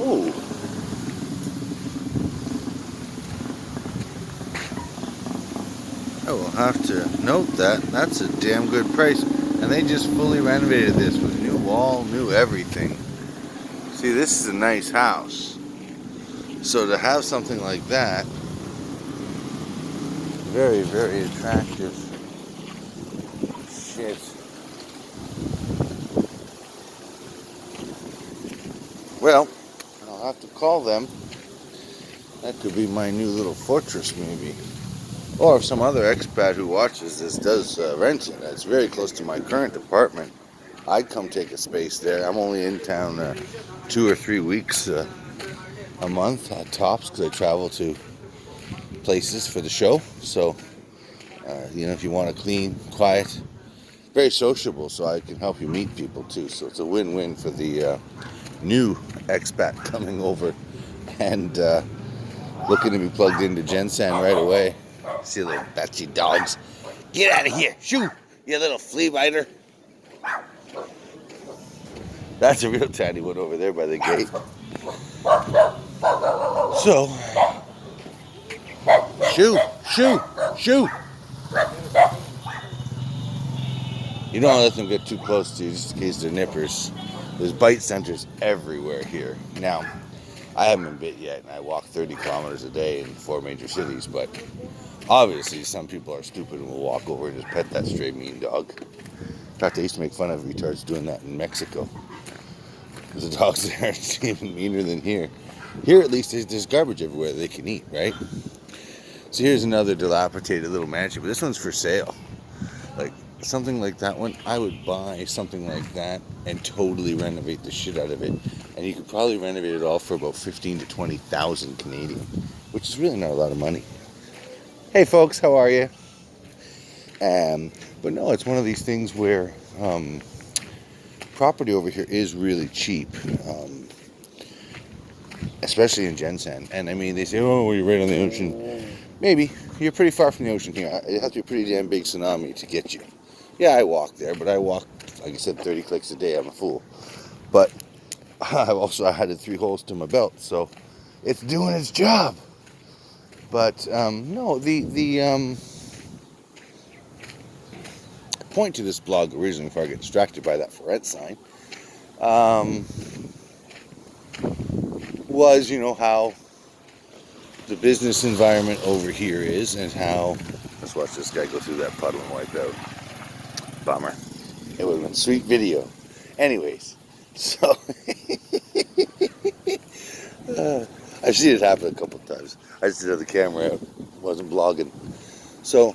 Oh, I will have to note that. That's a damn good price. And they just fully renovated this with new wall, new everything. See, this is a nice house. So to have something like that, very, very attractive. Shit. Well, I'll have to call them. That could be my new little fortress, maybe. Or if some other expat who watches this does rent it, it's very close to my current apartment, I'd come take a space there. I'm only in town 2 or 3 weeks a month at tops because I travel to places for the show. So, if you want a clean, quiet, very sociable, so I can help you meet people too. So it's a win-win for the new expat coming over and looking to be plugged into Gensan right away. See little batchy dogs. Get out of here. Shoo, you little flea biter. That's a real tiny one over there by the gate. So, shoo, shoo, shoo. You don't let them get too close to you just in case they're nippers. There's bite centers everywhere here. Now, I haven't been bit yet, and I walk 30 kilometers a day in 4 major cities, but obviously some people are stupid and will walk over and just pet that stray mean dog. In fact, I used to make fun of retards doing that in Mexico, because the dogs there are even meaner than here. Here, at least, there's garbage everywhere they can eat, right? So here's another dilapidated little mansion, but this one's for sale. Like, something like that one, I would buy something like that and totally renovate the shit out of it. And you could probably renovate it all for about 15 to 20,000 Canadian, which is really not a lot of money. Hey folks, how are you? But no, it's one of these things where property over here is really cheap, especially in Gensan. And I mean, they say, oh, well, you're right on the ocean. Maybe. You're pretty far from the ocean here. It has to be a pretty damn big tsunami to get you. Yeah, I walk there, but I walk, like I said, 30 clicks a day. I'm a fool. But I've also added 3 holes to my belt, so it's doing its job. But no, the point to this blog originally, before I get distracted by that for rent sign, was, how the business environment over here is, and how, let's watch this guy go through that puddle and wipe out. Bummer. It would have been sweet video. Anyways, so I've seen it happen a couple of times. I just didn't have the camera out, wasn't blogging. So,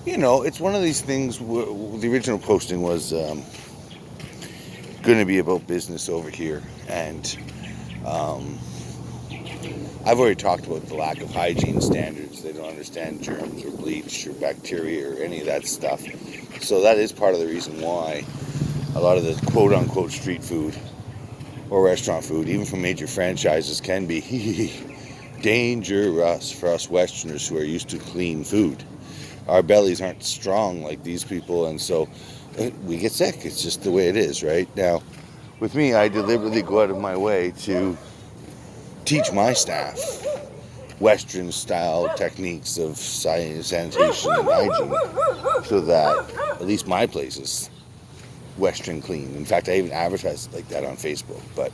it's one of these things where the original posting was going to be about business over here, and I've already talked about the lack of hygiene standards. They don't understand germs or bleach or bacteria or any of that stuff. So that is part of the reason why a lot of the quote-unquote street food or restaurant food, even from major franchises, can be dangerous for us Westerners who are used to clean food. Our bellies aren't strong like these people, and so we get sick. It's just the way it is, right? Now, with me, I deliberately go out of my way to teach my staff Western style techniques of sanitation and hygiene, so that at least my place is Western clean. In fact, I even advertise it like that on Facebook. But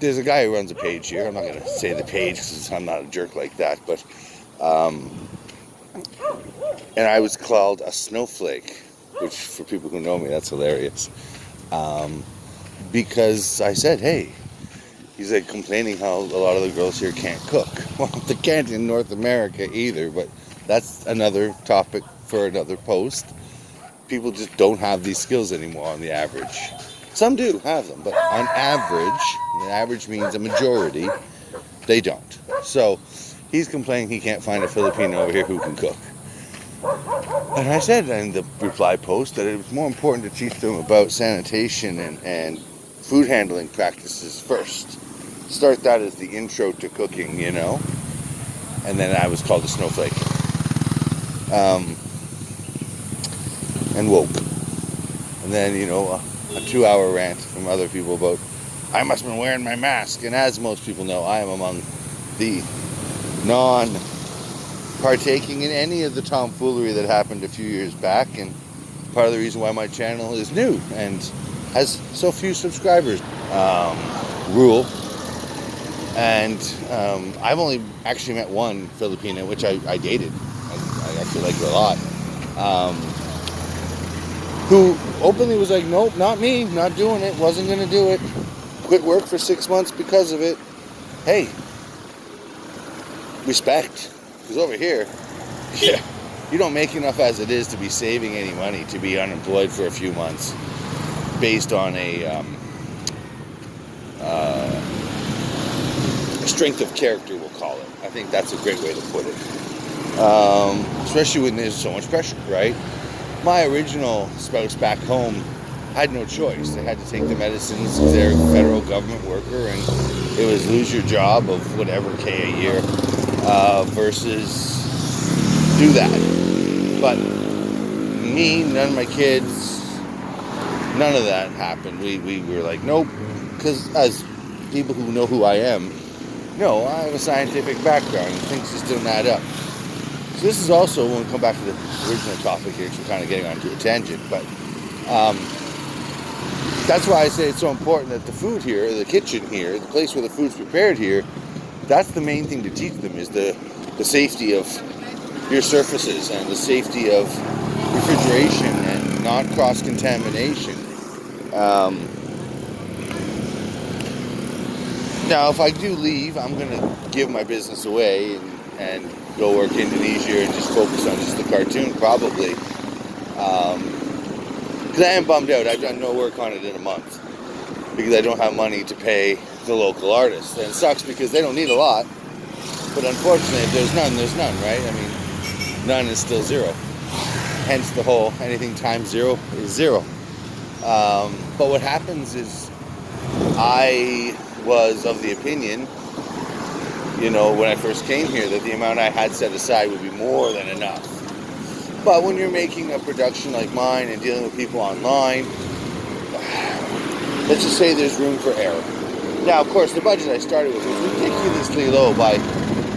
there's a guy who runs a page here. I'm not going to say the page because I'm not a jerk like that, but and I was called a snowflake, which for people who know me, that's hilarious, because I said, hey, he's like complaining how a lot of the girls here can't cook. Well, they can't in North America either, but that's another topic for another post. People just don't have these skills anymore on the average. Some do have them, but on average, and average means a majority, they don't. So he's complaining he can't find a Filipino over here who can cook. And I said in the reply post that it was more important to teach them about sanitation and food handling practices first. Start that as the intro to cooking, And then I was called a snowflake. And woke. And then, a 2-hour rant from other people about I must have been wearing my mask. And as most people know, I am among the non-partaking in any of the tomfoolery that happened a few years back, and part of the reason why my channel is new and has so few subscribers. Rule. And I've only actually met one Filipino, which I dated. I actually liked her a lot. Who openly was like, nope, not me, not doing it, wasn't going to do it. Quit work for 6 months because of it. Hey, respect. Because over here, yeah, you don't make enough as it is to be saving any money, to be unemployed for a few months based on a strength of character, we'll call it. I think that's a great way to put it. Especially when there's so much pressure, right? My original spouse back home had no choice. They had to take the medicines because they're a federal government worker, and it was lose your job of whatever K a year versus do that. But me, none of my kids, none of that happened. We were like, nope, because as people who know who I am, no, I have a scientific background and things just don't add up. So this is also, when we come back to the original topic here, because we're kind of getting onto a tangent, but that's why I say it's so important that the food here, the kitchen here, the place where the food's prepared here, that's the main thing to teach them, is the safety of your surfaces and the safety of refrigeration and not cross-contamination. Now, if I do leave, I'm going to give my business away and go work in Indonesia and just focus on just the cartoon, probably. Because I am bummed out. I've done no work on it in a month because I don't have money to pay the local artists. And it sucks because they don't need a lot. But unfortunately, if there's none, right? I mean, none is still zero. Hence the whole anything times zero is zero. But what happens is I was of the opinion, when I first came here, that the amount I had set aside would be more than enough. But when you're making a production like mine and dealing with people online, let's just say there's room for error. Now, of course, the budget I started with was ridiculously low by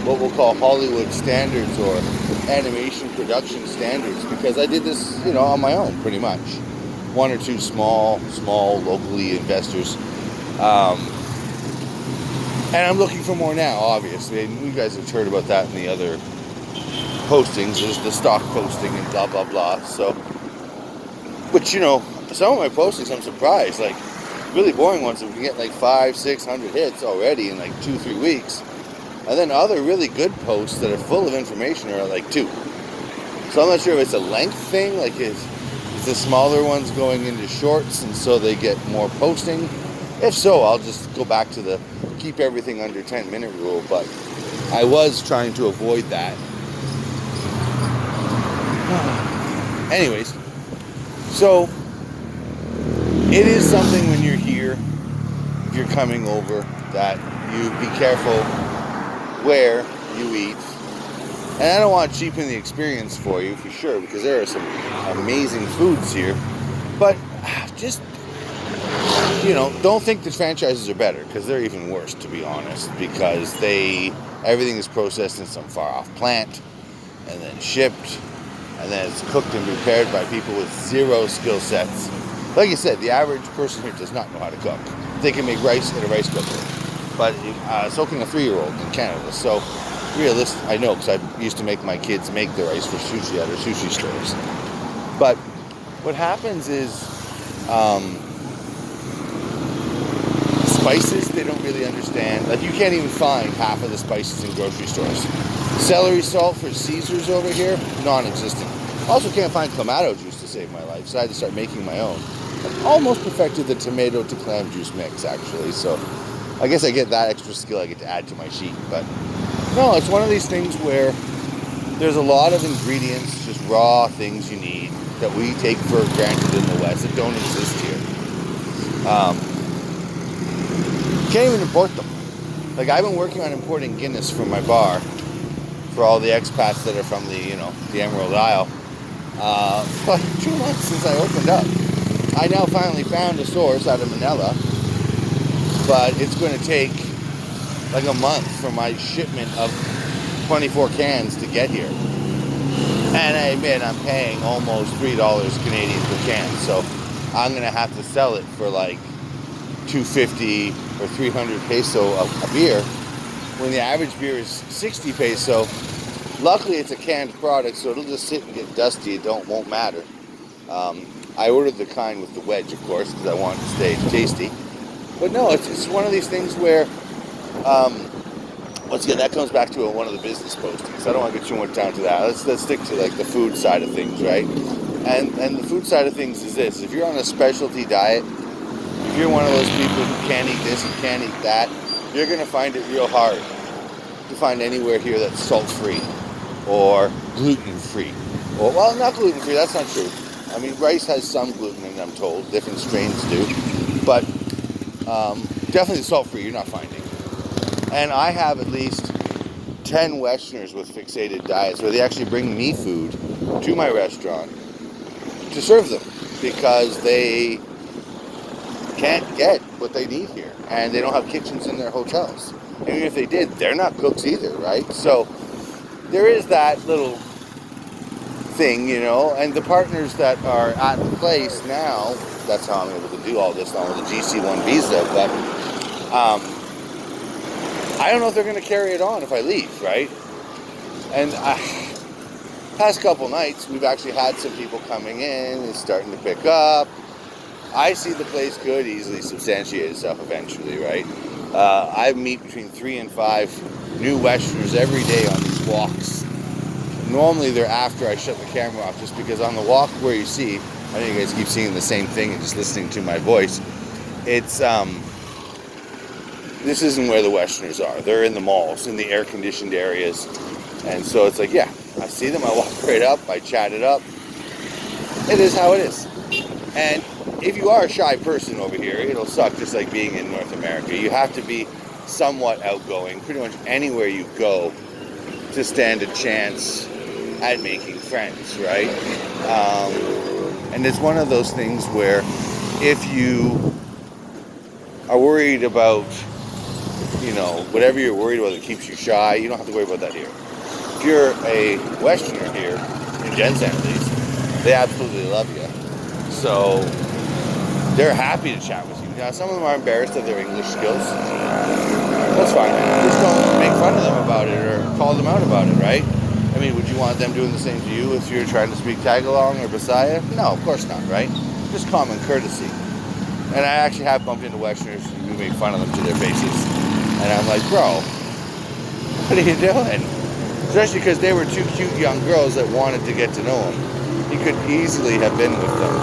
what we'll call Hollywood standards or animation production standards, because I did this, on my own, pretty much. One or two small, locally investors. And I'm looking for more now, obviously. And you guys have heard about that in the other postings. There's the stock posting and blah, blah, blah. So, but some of my postings, I'm surprised. Like, really boring ones, we can get like 500-600 hits already in like 2-3 weeks. And then other really good posts that are full of information are like 2. So I'm not sure if it's a length thing, like is the smaller ones going into shorts and so they get more posting. If so, I'll just go back to the keep everything under 10-minute rule, but I was trying to avoid that. Anyways, so it is something when you're here, if you're coming over, that you be careful where you eat. And I don't want to cheapen the experience for you, for sure, because there are some amazing foods here. But just, don't think that franchises are better, because they're even worse, to be honest, because everything is processed in some far-off plant, and then shipped, and then it's cooked and prepared by people with zero skill sets. Like I said, the average person here does not know how to cook. They can make rice in a rice cooker, but soaking a 3-year-old in Canada. So, realistic, I know, because I used to make my kids make the rice for sushi at our sushi stores. But what happens is, spices, they don't really understand. Like, you can't even find half of the spices in grocery stores. Celery salt for Caesars over here, non-existent. Also can't find Clamato juice to save my life, so I had to start making my own. I've almost perfected the tomato to clam juice mix, actually, so I guess I get that extra skill I get to add to my sheet. But no, it's one of these things where there's a lot of ingredients, just raw things you need, that we take for granted in the West that don't exist here. Can't even import them. Like, I've been working on importing Guinness from my bar for all the expats that are from the Emerald Isle for like 2 months since I opened up. I now finally found a source out of Manila, but it's going to take like a month for my shipment of 24 cans to get here. And I admit I'm paying almost $3 Canadian per can, so I'm going to have to sell it for like 250 or 300 peso a beer, when the average beer is 60 peso. Luckily, it's a canned product, so it'll just sit and get dusty. It won't matter. I ordered the kind with the wedge, of course, because I want it to stay tasty. But no, it's one of these things where, once again, that comes back to one of the business postings. I don't want to get too much down to that. Let's stick to like the food side of things, right? And the food side of things is this: if you're on a specialty diet, if you're one of those people who can't eat this and can't eat that, you're going to find it real hard to find anywhere here that's salt-free or gluten-free. Or, well, not gluten-free, that's not true. I mean, rice has some gluten in it, I'm told. Different strains do. But definitely salt-free, you're not finding. And I have at least 10 Westerners with fixated diets where they actually bring me food to my restaurant to serve them because they can't get what they need here, and they don't have kitchens in their hotels. And even if they did, they're not cooks either, right? So there is that little thing, you know, and the partners that are at the place now, that's how I'm able to do all this now with the GC1 visa, but I don't know if they're going to carry it on if I leave, right? And past couple nights, we've actually had some people coming in and starting to pick up. I see the place could easily substantiate itself eventually, right? I meet between 3 and 5 new Westerners every day on these walks. Normally they're after I shut the camera off, just because on the walk where you see, I know you guys keep seeing the same thing and just listening to my voice. It's, this isn't where the Westerners are. They're in the malls, in the air-conditioned areas. And so it's like, yeah, I see them, I walk right up, I chat it up. It is how it is. And if you are a shy person over here, it'll suck just like being in North America. You have to be somewhat outgoing pretty much anywhere you go to stand a chance at making friends, right? And it's one of those things where if you are worried about, you know, whatever you're worried about that keeps you shy, you don't have to worry about that here. If you're a Westerner here, in Gen's at least, they absolutely love you. So they're happy to chat with you. Now, some of them are embarrassed of their English skills. That's fine. Just don't make fun of them about it or call them out about it, right? I mean, would you want them doing the same to you if you're trying to speak Tagalog or Bisaya? No, of course not, right? Just common courtesy. And I actually have bumped into Westerners who make fun of them to their faces. And I'm like, bro, what are you doing? Especially because they were two cute young girls that wanted to get to know him. He could easily have been with them.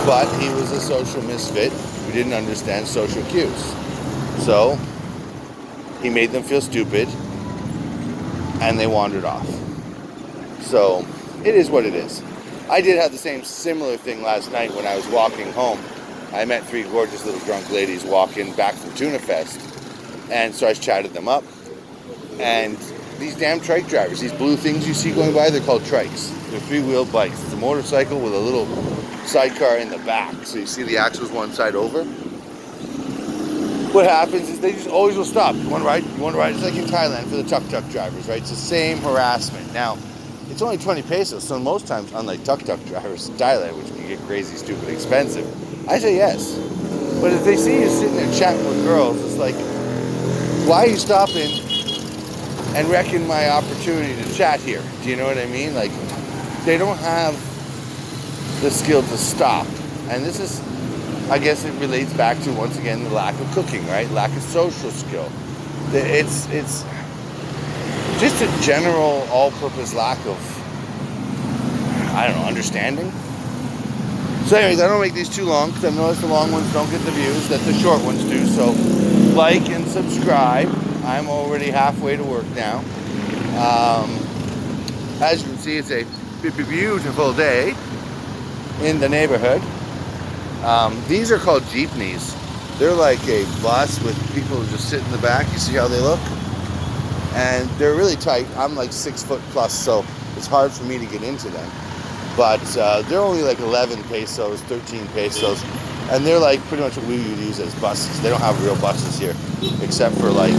But he was a social misfit who didn't understand social cues. So he made them feel stupid and they wandered off. So it is what it is. I did have the similar thing last night when I was walking home. I met 3 gorgeous little drunk ladies walking back from Tuna Fest. And so I chatted them up. And these damn trike drivers, these blue things you see going by, they're called trikes. They're 3-wheeled bikes. It's a motorcycle with a little sidecar in the back. So you see the axles one side over. What happens is they just always will stop. You want to ride? You want to ride? It's like in Thailand for the tuk-tuk drivers, right? It's the same harassment. Now, it's only 20 pesos, so most times, unlike tuk-tuk drivers in Thailand, which can get crazy, stupid, expensive, I say yes. But if they see you sitting there chatting with girls, it's like, why are you stopping and wrecking my opportunity to chat here? Do you know what I mean? Like, they don't have the skill to stop. And this is, I guess it relates back to, once again, the lack of cooking, right? Lack of social skill. It's just a general all-purpose lack of, I don't know, understanding. So anyways, I don't make these too long because I've noticed the long ones don't get the views that the short ones do. So like and subscribe. I'm already halfway to work now. As you can see, it's a beautiful day in the neighborhood. These are called jeepneys. They're like a bus with people who just sit in the back. You see how they look? And they're really tight. I'm like 6 foot plus, so it's hard for me to get into them. but they're only like 11 pesos, 13 pesos, and they're like pretty much what we would use as buses. They don't have real buses here, except for like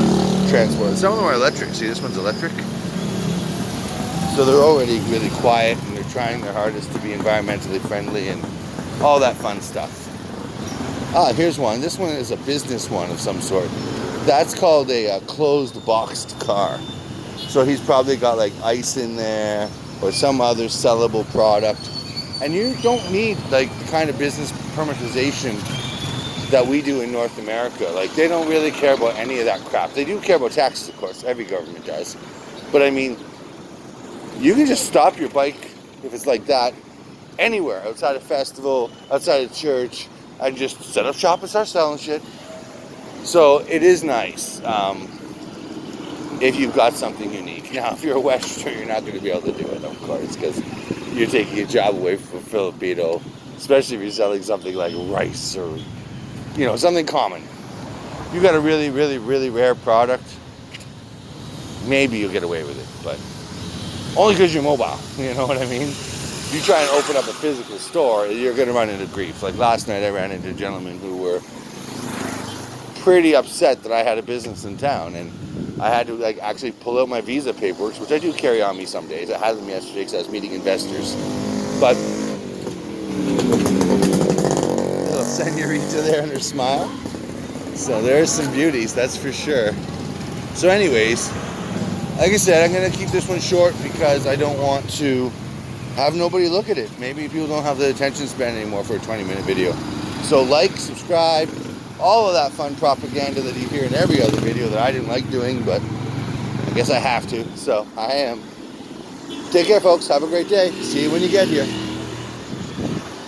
transport. Some of them are electric. See, this one's electric. So they're already really quiet, and they're trying their hardest to be environmentally friendly and all that fun stuff. Ah, here's one. This one is a business one of some sort. That's called a closed boxed car. So he's probably got like ice in there or some other sellable product. And you don't need like the kind of business permitization that we do in North America. Like, they don't really care about any of that crap. They do care about taxes, of course. Every government does. But I mean, you can just stop your bike, if it's like that, anywhere, outside a festival, outside a church, and just set up shop and start selling shit. So it is nice if you've got something unique. Now, if you're a Westerner, you're not going to be able to do it, of course, because you're taking a job away from a Filipino, especially if you're selling something like rice or, you know, something common. You got a really, really, really rare product, maybe you'll get away with it, but only because you're mobile, you know what I mean? If you try and open up a physical store, you're going to run into grief. Like last night, I ran into gentlemen who were pretty upset that I had a business in town, and I had to like actually pull out my visa paperwork, which I do carry on me some days. I had them yesterday because I was meeting investors. But little senorita there and her smile. So there's some beauties, that's for sure. So anyways, like I said, I'm going to keep this one short because I don't want to have nobody look at it. Maybe people don't have the attention span anymore for a 20-minute video. So like, subscribe, all of that fun propaganda that you hear in every other video that I didn't like doing, but I guess I have to. So I am. Take care, folks. Have a great day. See you when you get here.